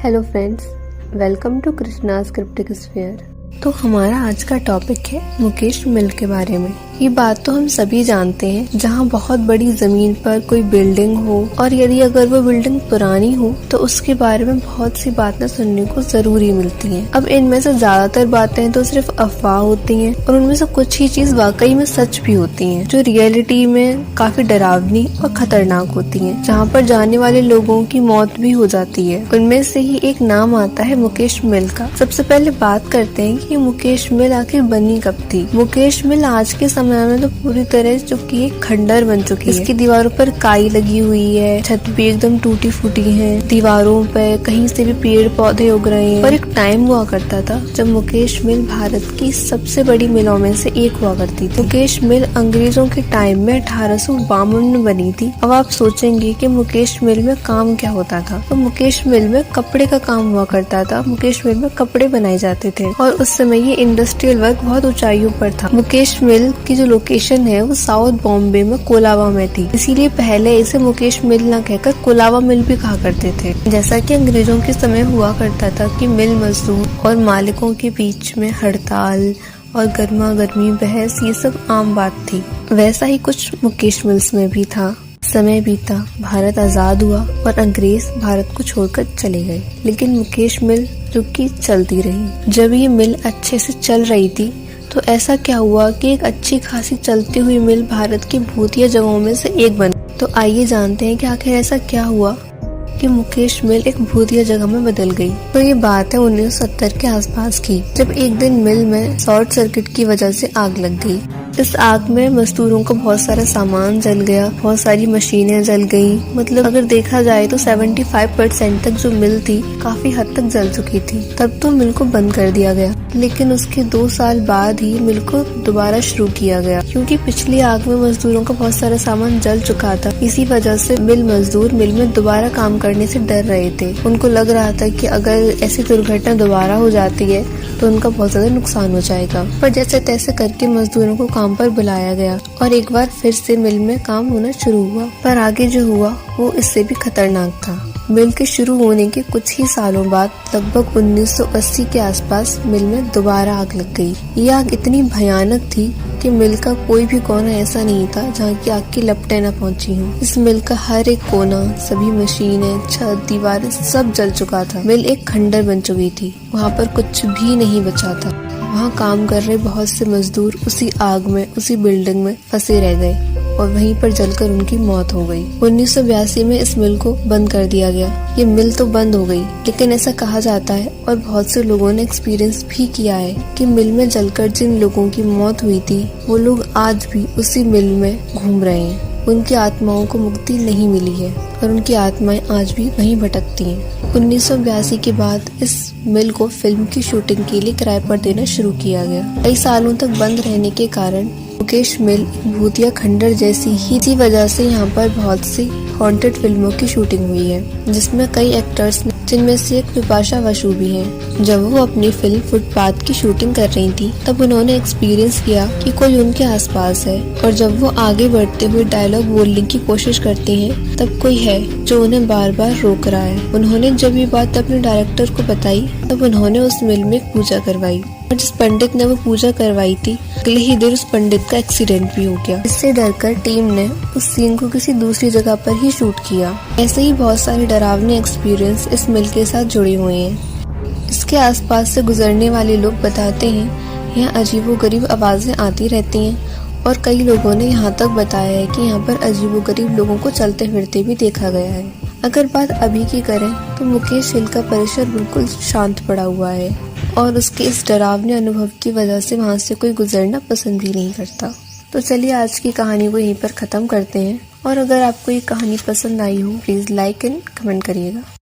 Hello friends, welcome to Krishna's cryptic sphere. तो हमारा आज का टॉपिक है मुकेश मिल के बारे में। ये बात तो हम सभी जानते हैं, जहाँ बहुत बड़ी जमीन पर कोई बिल्डिंग हो और यदि अगर वो बिल्डिंग पुरानी हो तो उसके बारे में बहुत सी बातें सुनने को जरूरी मिलती हैं। अब इनमें से ज्यादातर बातें तो सिर्फ अफवाह होती हैं और उनमें से कुछ ही चीज वाकई में सच भी होती हैं, जो रियलिटी में काफी डरावनी और खतरनाक होती हैं, जहाँ पर जाने वाले लोगों की मौत भी हो जाती है। उनमें से ही एक नाम आता है मुकेश मिल का। सबसे पहले बात करते हैं कि मुकेश मिल आखिर बनी कब थी। मुकेश मिल आज के समय में तो पूरी तरह चुकी एक खंडर बन चुकी है। इसकी दीवारों पर काई लगी हुई है, छत भी एकदम टूटी फूटी है, दीवारों पर कहीं से भी पेड़ पौधे उग रहे हैं। और एक टाइम हुआ करता था जब मुकेश मिल भारत की सबसे बड़ी मिलों में से एक हुआ करती थी। मुकेश मिल अंग्रेजों के टाइम में 1852 में बनी थी। अब आप सोचेंगे कि मुकेश मिल में काम क्या होता था। तो मुकेश मिल में कपड़े का काम हुआ करता था। मुकेश मिल में कपड़े बनाए जाते थे और उस समय ये इंडस्ट्रियल वर्क बहुत ऊंचाइयों पर था। मुकेश मिल की जो लोकेशन है वो साउथ बॉम्बे में कोलाबा में थी, इसीलिए पहले इसे मुकेश मिल न कहकर कोलाबा मिल भी कहा करते थे। जैसा कि अंग्रेजों के समय हुआ करता था कि मिल मजदूर और मालिकों के बीच में हड़ताल और गर्मा गर्मी बहस ये सब आम बात थी, वैसा ही कुछ मुकेश मिल्स में भी था। समय बीता, भारत आजाद हुआ और अंग्रेज भारत को छोड़कर चले गए, लेकिन मुकेश मिल रुकी चलती रही। जब ये मिल अच्छे से चल रही थी तो ऐसा क्या हुआ कि एक अच्छी खासी चलती हुई मिल भारत की भूतिया जगहों में से एक बनी। तो आइए जानते हैं कि आखिर ऐसा क्या हुआ कि मुकेश मिल एक भूतिया जगह में बदल गई। तो ये बात है 1970 के आसपास की, जब एक दिन मिल में शॉर्ट सर्किट की वजह से आग लग गई। इस आग में मजदूरों का बहुत सारा सामान जल गया, बहुत सारी मशीनें जल गई। मतलब अगर देखा जाए तो 75% तक जो मिल थी काफी हद तक जल चुकी थी। तब तो मिल को बंद कर दिया गया, लेकिन उसके 2 साल बाद ही मिल को दोबारा शुरू किया गया, क्योंकि पिछली आग में मजदूरों का बहुत सारा सामान जल चुका था। इसी वजह से मिल मजदूर मिल में दोबारा काम करने से डर रहे थे। उनको लग रहा था कि अगर ऐसी दुर्घटना दोबारा हो जाती है तो उनका बहुत ज्यादा नुकसान हो जाएगा। पर जैसे तैसे करके मजदूरों को काम पर बुलाया गया और एक बार फिर से मिल में काम होना शुरू हुआ। पर आगे जो हुआ वो इससे भी खतरनाक था। मिल के शुरू होने के कुछ ही सालों बाद लगभग 1980 के आसपास मिल में दोबारा आग लग गई। ये आग इतनी भयानक थी कि मिल का कोई भी कोना ऐसा नहीं था जहाँ की आग की लपटें न पहुँची हों। इस मिल का हर एक कोना, सभी मशीनें, छत, दीवारें सब जल चुका था। मिल एक खंडर बन चुकी थी, वहाँ पर कुछ भी नहीं बचा था। वहाँ काम कर रहे बहुत से मजदूर उसी आग में, उसी बिल्डिंग में फंसे रह गए और वहीं पर जलकर उनकी मौत हो गई। 1982 में इस मिल को बंद कर दिया गया। ये मिल तो बंद हो गई, लेकिन ऐसा कहा जाता है और बहुत से लोगों ने एक्सपीरियंस भी किया है कि मिल में जलकर जिन लोगों की मौत हुई थी वो लोग आज भी उसी मिल में घूम रहे हैं। उनकी आत्माओं को मुक्ति नहीं मिली है और उनकी आत्माएं आज भी वहीं भटकती हैं। 1982 के बाद इस मिल को फिल्म की शूटिंग के लिए किराए पर देना शुरू किया गया। कई सालों तक बंद रहने के कारण मुकेश मिल भूतिया खंडर जैसी ही इसी वजह से यहाँ पर बहुत सी हॉन्टेड फिल्मों की शूटिंग हुई है, जिसमें कई एक्टर्स, जिनमें से एक बिपाशा बसु भी है। जब वो अपनी फिल्म फुटपाथ की शूटिंग कर रही थी तब उन्होंने एक्सपीरियंस किया कि कोई उनके आसपास है, और जब वो आगे बढ़ते हुए डायलॉग बोलने की कोशिश करती हैं तब कोई है जो उन्हें बार बार रोक रहा है। उन्होंने जब ये बात अपने डायरेक्टर को बताई तब उन्होंने उस मिल में एक पूजा करवाई, और जिस पंडित ने वो पूजा करवाई थी अगले ही दिन उस पंडित का एक्सीडेंट भी हो गया। इससे डरकर टीम ने उस सीन को किसी दूसरी जगह पर ही शूट किया। ऐसे ही बहुत सारे डरावने एक्सपीरियंस इस मिल के साथ जुड़े हुए हैं। इसके आसपास से गुजरने वाले लोग बताते हैं यहाँ अजीबोगरीब आवाजें आती रहती हैं, और कई लोगों ने यहाँ तक बताया है कि यहाँ पर अजीबोगरीब लोगों को चलते फिरते भी देखा गया है। अगर बात अभी की करें तो मुकेश मिल का परिसर बिल्कुल शांत पड़ा हुआ है और उसके इस डरावने अनुभव की वजह से वहाँ से कोई गुजरना पसंद भी नहीं करता। तो चलिए आज की कहानी को यहीं पर ख़त्म करते हैं, और अगर आपको ये कहानी पसंद आई हो प्लीज़ लाइक एंड कमेंट करिएगा।